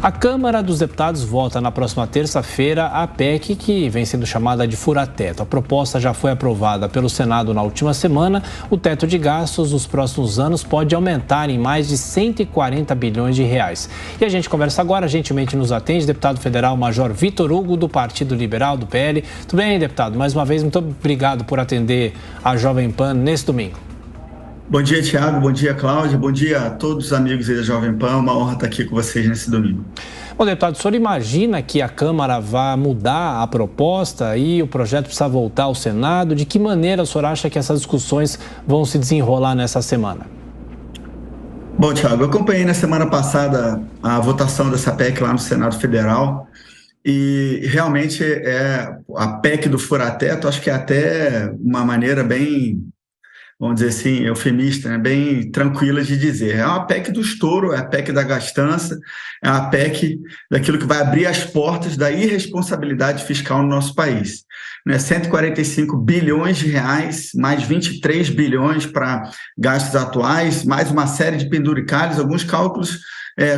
A Câmara dos Deputados vota na próxima terça-feira a PEC, que vem sendo chamada de fura-teto. A proposta já foi aprovada pelo Senado na última semana. O teto de gastos nos próximos anos pode aumentar em mais de 140 bilhões de reais. E a gente conversa agora, gentilmente nos atende, deputado federal Major Vitor Hugo, do Partido Liberal, do PL. Tudo bem, deputado? Mais uma vez, muito obrigado por atender a Jovem Pan nesse domingo. Bom dia, Thiago. Bom dia, Cláudia. Bom dia a todos os amigos aí da Jovem Pan. Uma honra estar aqui com vocês nesse domingo. Bom, deputado, o senhor imagina que a Câmara vai mudar a proposta e o projeto precisa voltar ao Senado? De que maneira o senhor acha que essas discussões vão se desenrolar nessa semana? Bom, Thiago, eu acompanhei na semana passada a votação dessa PEC lá no Senado Federal e realmente a PEC do fura-teto, acho que é até uma maneira bem, vamos dizer assim, eufemista, né? Bem tranquila de dizer. É uma PEC do estouro, é a PEC da gastança, é uma PEC daquilo que vai abrir as portas da irresponsabilidade fiscal no nosso país. 145 bilhões de reais, mais 23 bilhões para gastos atuais, mais uma série de penduricalhos, alguns cálculos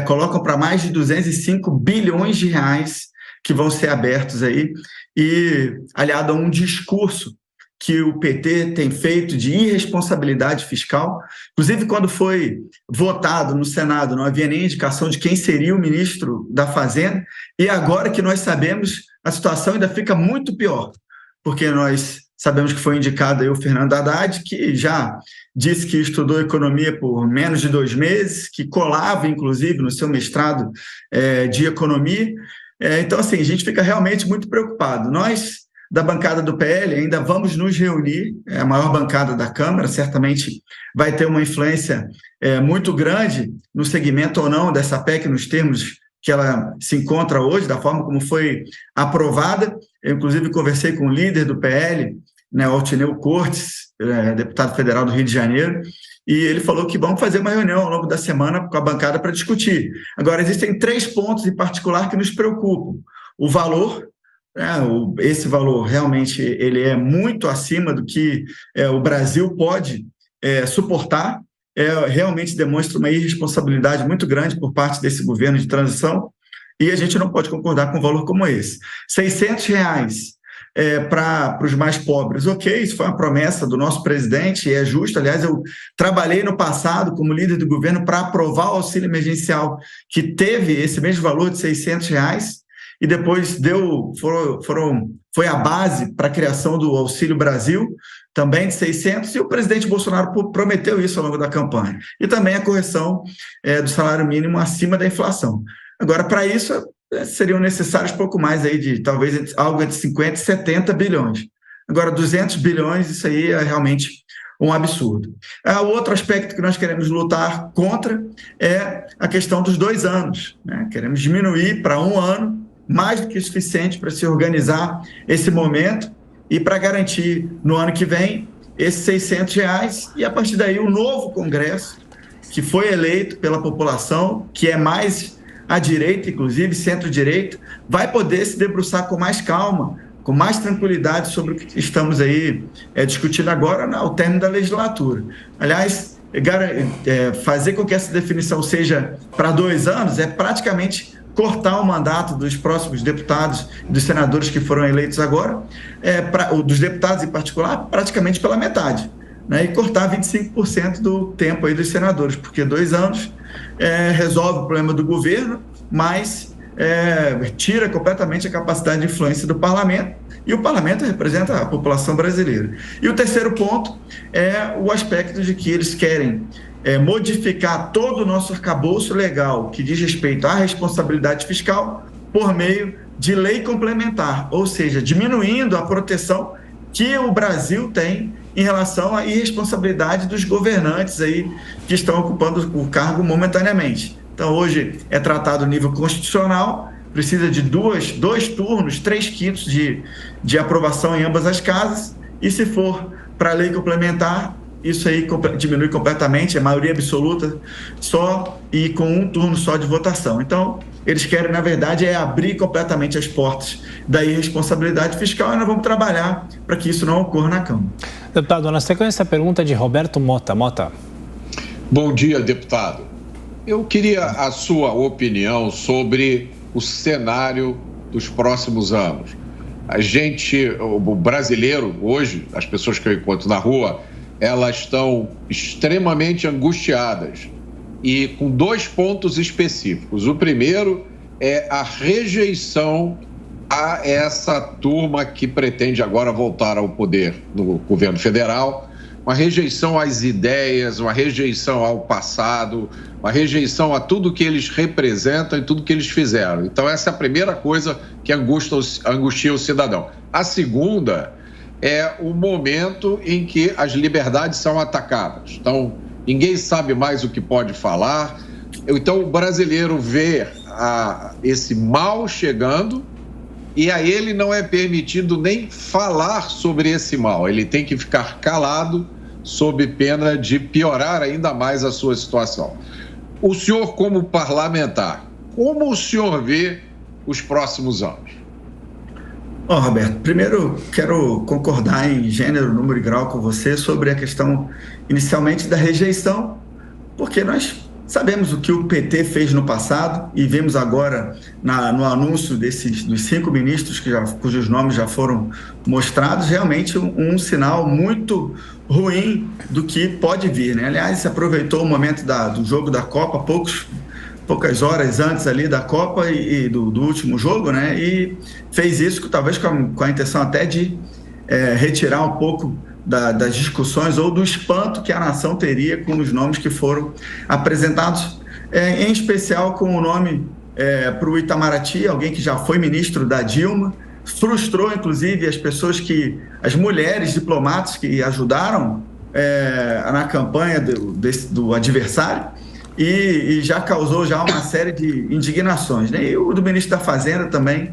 colocam para mais de 205 bilhões de reais que vão ser abertos aí, e aliado a um discurso que o PT tem feito de irresponsabilidade fiscal. Inclusive, quando foi votado no Senado, não havia nem indicação de quem seria o ministro da Fazenda, e agora que nós sabemos, a situação ainda fica muito pior, porque nós sabemos que foi indicado aí o Fernando Haddad, que já disse que estudou economia por menos de 2 meses, que colava, inclusive, no seu mestrado de economia. Então, assim, a gente fica realmente muito preocupado. Nós, da bancada do PL, ainda vamos nos reunir, é a maior bancada da Câmara, certamente vai ter uma influência muito grande no segmento ou não dessa PEC, nos termos que ela se encontra hoje, da forma como foi aprovada. Eu, inclusive, conversei com o líder do PL, né, Altineu Cortes, deputado federal do Rio de Janeiro, e ele falou que vamos fazer uma reunião ao longo da semana com a bancada para discutir. Agora, existem 3 pontos em particular que nos preocupam. O valor, esse valor realmente ele é muito acima do que o Brasil pode suportar, realmente demonstra uma irresponsabilidade muito grande por parte desse governo de transição, e a gente não pode concordar com um valor como esse. R$600 para os mais pobres, ok, isso foi uma promessa do nosso presidente e é justo. Aliás, eu trabalhei no passado como líder do governo para aprovar o auxílio emergencial, que teve esse mesmo valor de R$600, e depois foi a base para a criação do Auxílio Brasil, também de 600, e o presidente Bolsonaro prometeu isso ao longo da campanha. E também a correção do salário mínimo acima da inflação. Agora, para isso, seriam necessários pouco mais aí de, talvez, algo entre 50 e 70 bilhões. Agora, 200 bilhões, isso aí é realmente um absurdo. O outro aspecto que nós queremos lutar contra é a questão dos 2 anos, né? Queremos diminuir para 1 ano, mais do que o suficiente para se organizar esse momento e para garantir no ano que vem esses R$600, e a partir daí o novo Congresso, que foi eleito pela população, que é mais à direita, inclusive centro-direita, vai poder se debruçar com mais calma, com mais tranquilidade sobre o que estamos aí discutindo agora ao término da legislatura. Aliás, fazer com que essa definição seja para 2 anos é praticamente cortar o mandato dos próximos deputados e dos senadores que foram eleitos agora, dos deputados em particular, praticamente pela metade, né? E cortar 25% do tempo aí dos senadores, porque 2 anos resolve o problema do governo, mas tira completamente a capacidade de influência do parlamento, e o parlamento representa a população brasileira. E o terceiro ponto é o aspecto de que eles querem modificar todo o nosso arcabouço legal que diz respeito à responsabilidade fiscal por meio de lei complementar, ou seja, diminuindo a proteção que o Brasil tem em relação à irresponsabilidade dos governantes aí que estão ocupando o cargo momentaneamente. Então, hoje é tratado no nível constitucional, precisa de 2 turnos, 3/5 de aprovação em ambas as casas, e se for para a lei complementar, isso aí diminui completamente, a maioria absoluta só, e com 1 turno só de votação. Então, eles querem, na verdade, abrir completamente as portas da irresponsabilidade fiscal, e nós vamos trabalhar para que isso não ocorra na Câmara. Deputado, na sequência, a pergunta de Roberto Mota. Bom dia, deputado. Eu queria a sua opinião sobre o cenário dos próximos anos. O brasileiro, hoje, as pessoas que eu encontro na rua, elas estão extremamente angustiadas e com 2 pontos específicos. O primeiro é a rejeição a essa turma que pretende agora voltar ao poder no governo federal, uma rejeição às ideias, uma rejeição ao passado, uma rejeição a tudo que eles representam e tudo que eles fizeram. Então, essa é a primeira coisa que angustia o cidadão. A segunda é o momento em que as liberdades são atacadas. Então, ninguém sabe mais o que pode falar. Então, o brasileiro vê esse mal chegando e a ele não é permitido nem falar sobre esse mal. Ele tem que ficar calado sob pena de piorar ainda mais a sua situação. O senhor, como parlamentar, como o senhor vê os próximos anos? Roberto, primeiro quero concordar em gênero, número e grau com você sobre a questão inicialmente da rejeição, porque nós sabemos o que o PT fez no passado e vemos agora no anúncio dos 5 ministros cujos nomes já foram mostrados, realmente um sinal muito ruim do que pode vir, né? Aliás, se aproveitou o momento do jogo da Copa, poucas horas antes ali da Copa e do último jogo, né? E fez isso talvez com a intenção até de retirar um pouco das discussões ou do espanto que a nação teria com os nomes que foram apresentados, em especial com o nome para o Itamaraty, alguém que já foi ministro da Dilma, frustrou inclusive as mulheres diplomatas que ajudaram na campanha do adversário e já causou uma série de indignações, né? E o do ministro da Fazenda também,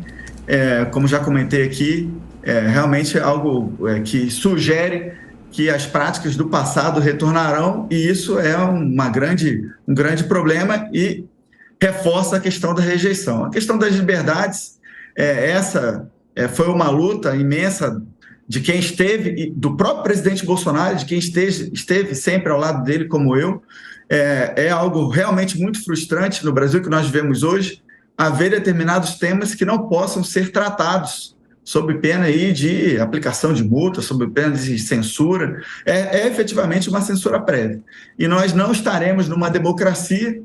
como já comentei aqui, realmente é algo que sugere que as práticas do passado retornarão, e isso é um grande problema e reforça a questão da rejeição. A questão das liberdades, foi uma luta imensa de quem esteve, do próprio presidente Bolsonaro, de quem esteve sempre ao lado dele, como eu. É algo realmente muito frustrante no Brasil que nós vivemos hoje, haver determinados temas que não possam ser tratados sob pena aí de aplicação de multa, sob pena de censura. É efetivamente uma censura prévia. E nós não estaremos numa democracia,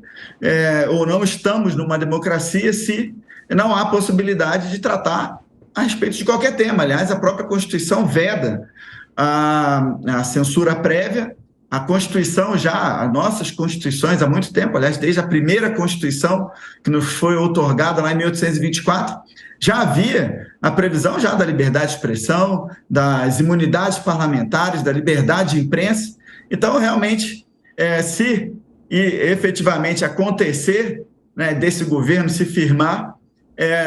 ou não estamos numa democracia, se não há possibilidade de tratar a respeito de qualquer tema. Aliás, a própria Constituição veda a censura prévia. A Constituição as nossas Constituições há muito tempo, aliás, desde a primeira Constituição, que nos foi outorgada lá em 1824, já havia a previsão da liberdade de expressão, das imunidades parlamentares, da liberdade de imprensa. Então, realmente, se efetivamente acontecer, né, desse governo se firmar,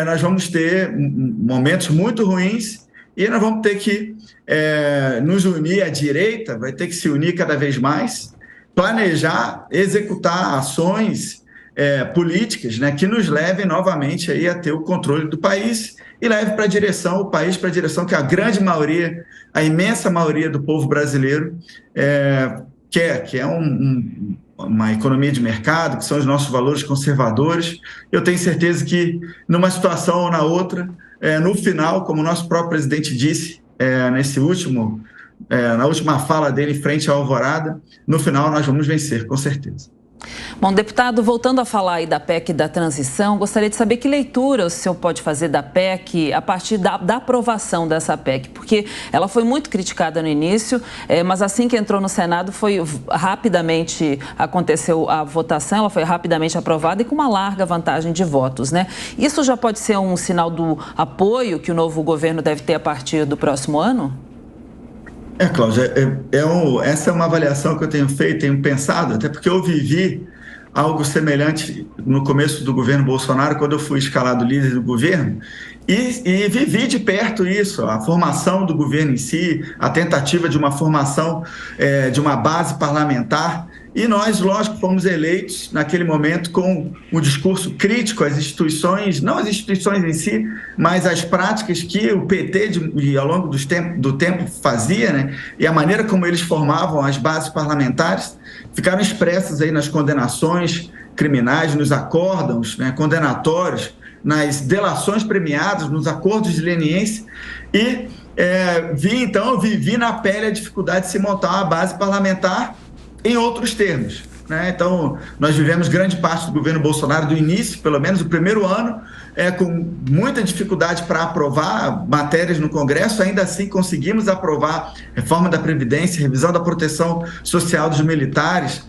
nós vamos ter momentos muito ruins e nós vamos ter que nos unir. A direita vai ter que se unir cada vez mais, planejar, executar ações políticas, né, que nos levem novamente aí a ter o controle do país e leve o país para a direção que a grande maioria, a imensa maioria do povo brasileiro quer, que é uma economia de mercado, que são os nossos valores conservadores. Eu tenho certeza que numa situação ou na outra, no final, como o nosso próprio presidente disse, na última fala dele em frente à Alvorada, no final nós vamos vencer, com certeza. Bom, deputado, voltando a falar aí da PEC da transição, gostaria de saber que leitura o senhor pode fazer da PEC a partir da aprovação dessa PEC, porque ela foi muito criticada no início, mas assim que entrou no Senado aconteceu a votação, ela foi rapidamente aprovada e com uma larga vantagem de votos, né? Isso já pode ser um sinal do apoio que o novo governo deve ter a partir do próximo ano? Cláudia, essa é uma avaliação que eu tenho feito, tenho pensado, até porque eu vivi algo semelhante no começo do governo Bolsonaro, quando eu fui escalado líder do governo, e vivi de perto isso, a formação do governo em si, a tentativa de uma formação de uma base parlamentar. E nós, lógico, fomos eleitos naquele momento com um discurso crítico às instituições, não as instituições em si, mas as práticas que o PT, ao longo do tempo fazia, né? E a maneira como eles formavam as bases parlamentares, ficaram expressas aí nas condenações criminais, nos acórdãos, né, condenatórios, nas delações premiadas, nos acordos de leniência, e vivi na pele a dificuldade de se montar uma base parlamentar em outros termos, né? Então, nós vivemos grande parte do governo Bolsonaro, do início, pelo menos o primeiro ano, com muita dificuldade para aprovar matérias no Congresso. Ainda assim conseguimos aprovar reforma da Previdência, revisão da proteção social dos militares,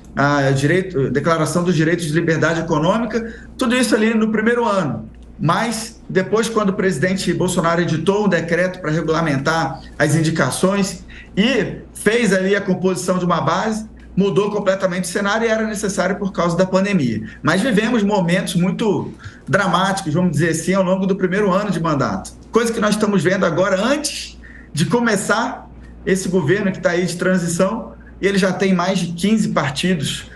declaração dos direitos de liberdade econômica, tudo isso ali no primeiro ano. Mas depois, quando o presidente Bolsonaro editou um decreto para regulamentar as indicações e fez ali a composição de uma base, mudou completamente o cenário e era necessário por causa da pandemia. Mas vivemos momentos muito dramáticos, vamos dizer assim, ao longo do primeiro ano de mandato. Coisa que nós estamos vendo agora, antes de começar esse governo que está aí de transição, e ele já tem mais de 15 partidos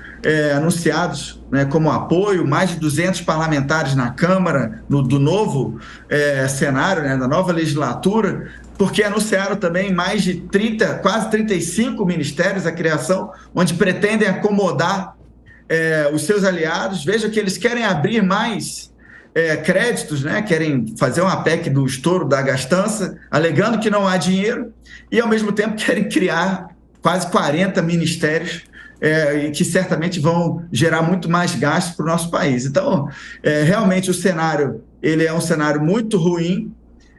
anunciados, né, como apoio, mais de 200 parlamentares na Câmara, do novo cenário, né, da nova legislatura, porque anunciaram também mais de 30, quase 35 ministérios, a criação, onde pretendem acomodar os seus aliados. Veja que eles querem abrir mais créditos, né? Querem fazer uma PEC do estouro da gastança, alegando que não há dinheiro, e ao mesmo tempo querem criar quase 40 ministérios, e que certamente vão gerar muito mais gastos para o nosso país. Então, realmente o cenário ele é um cenário muito ruim.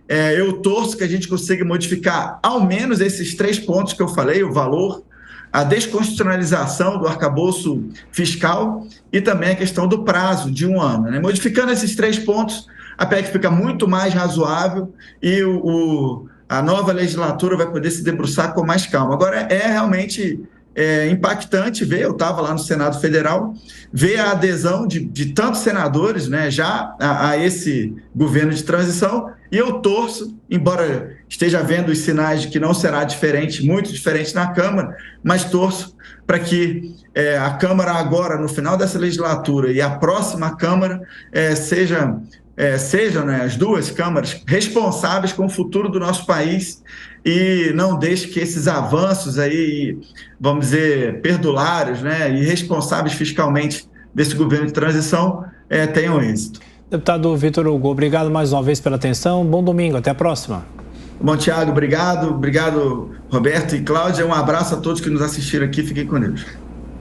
Eu torço que a gente consiga modificar ao menos esses 3 pontos que eu falei: o valor, a desconstitucionalização do arcabouço fiscal e também a questão do prazo de 1 ano, né? Modificando esses 3 pontos, a PEC fica muito mais razoável e a nova legislatura vai poder se debruçar com mais calma. Agora, realmente impactante ver, eu estava lá no Senado Federal, ver a adesão de tantos senadores, né, já a esse governo de transição, e eu torço, embora esteja vendo os sinais de que não será diferente, muito diferente na Câmara, mas torço para que a Câmara agora, no final dessa legislatura, e a próxima Câmara sejam, né, as duas câmaras responsáveis com o futuro do nosso país e não deixe que esses avanços aí, vamos dizer, perdulários, né, e responsáveis fiscalmente desse governo de transição tenham êxito. Deputado Vitor Hugo, obrigado mais uma vez pela atenção. Bom domingo, até a próxima. Bom, Tiago, obrigado. Obrigado, Roberto e Cláudia. Um abraço a todos que nos assistiram aqui. Fiquem com Deus.